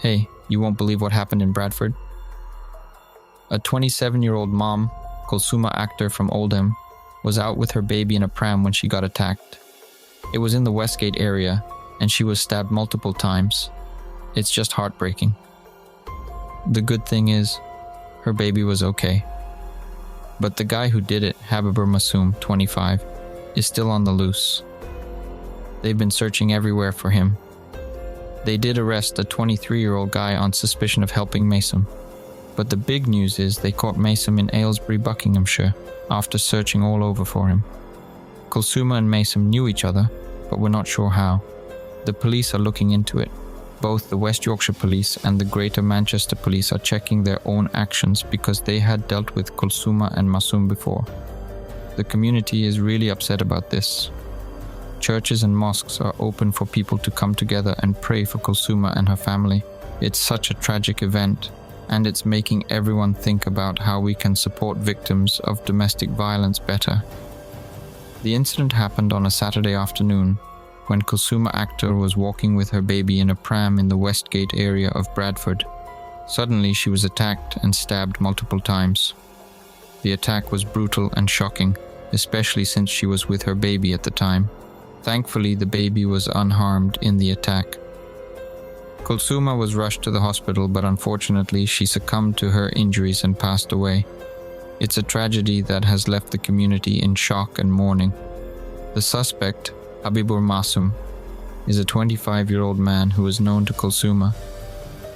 Hey, you won't believe what happened in Bradford. A 27-year-old mom, Kulsuma Akter from Oldham, was out with her baby in a pram when she got attacked. It was in the Westgate area, and she was stabbed multiple times. It's just heartbreaking. The good thing is, her baby was okay. But the guy who did it, Habibur Masum, 25, is still on the loose. They've been searching everywhere for him. They did arrest a 23-year-old guy on suspicion of helping Masum. But the big news is they caught Masum in Aylesbury, Buckinghamshire, after searching all over for him. Kulsuma and Masum knew each other, but were not sure how. The police are looking into it. Both the West Yorkshire Police and the Greater Manchester Police are checking their own actions because they had dealt with Kulsuma and Masum before. The community is really upset about this. Churches and mosques are open for people to come together and pray for Kulsuma and her family. It's such a tragic event, and it's making everyone think about how we can support victims of domestic violence better. The incident happened on a Saturday afternoon when Kulsuma Akter was walking with her baby in a pram in the Westgate area of Bradford. Suddenly she was attacked and stabbed multiple times. The attack was brutal and shocking, especially since she was with her baby at the time. Thankfully, the baby was unharmed in the attack. Kulsuma was rushed to the hospital, but unfortunately she succumbed to her injuries and passed away. It's a tragedy that has left the community in shock and mourning. The suspect, Habibur Masum, is a 25-year-old man who is known to Kulsuma.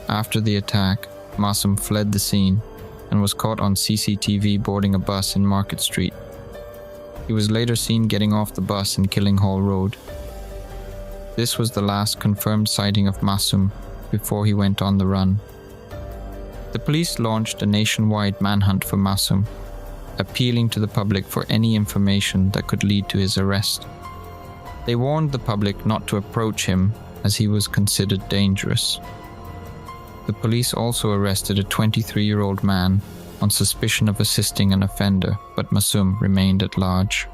After the attack, Masum fled the scene and was caught on CCTV boarding a bus in Market Street. He was later seen getting off the bus in Killinghall Road. This was the last confirmed sighting of Masum before he went on the run. The police launched a nationwide manhunt for Masum, appealing to the public for any information that could lead to his arrest. They warned the public not to approach him as he was considered dangerous. The police also arrested a 23-year-old man on suspicion of assisting an offender, but Masum remained at large.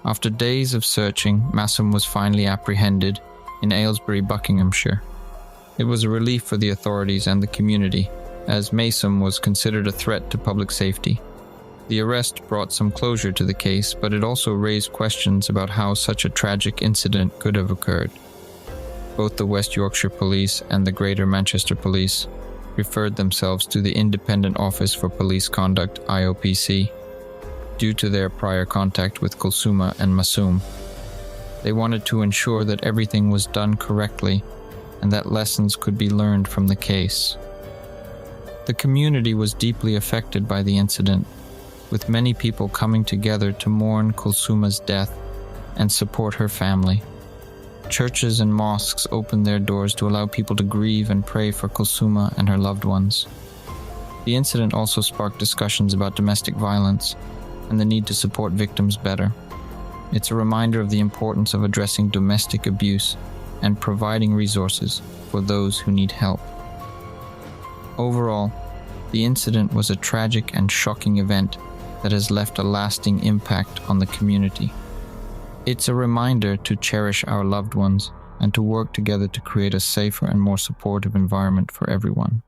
After days of searching, Masum was finally apprehended in Aylesbury, Buckinghamshire. It was a relief for the authorities and the community, as Masum was considered a threat to public safety. The arrest brought some closure to the case, but it also raised questions about how such a tragic incident could have occurred. Both the West Yorkshire Police and the Greater Manchester Police referred themselves to the Independent Office for Police Conduct (IOPC) due to their prior contact with Kulsuma and Masum. They wanted to ensure that everything was done correctly and that lessons could be learned from the case. The community was deeply affected by the incident, with many people coming together to mourn Kulsuma's death and support her family. Churches and mosques opened their doors to allow people to grieve and pray for Kulsuma and her loved ones. The incident also sparked discussions about domestic violence and the need to support victims better. It's a reminder of the importance of addressing domestic abuse and providing resources for those who need help. Overall, the incident was a tragic and shocking event that has left a lasting impact on the community. It's a reminder to cherish our loved ones and to work together to create a safer and more supportive environment for everyone.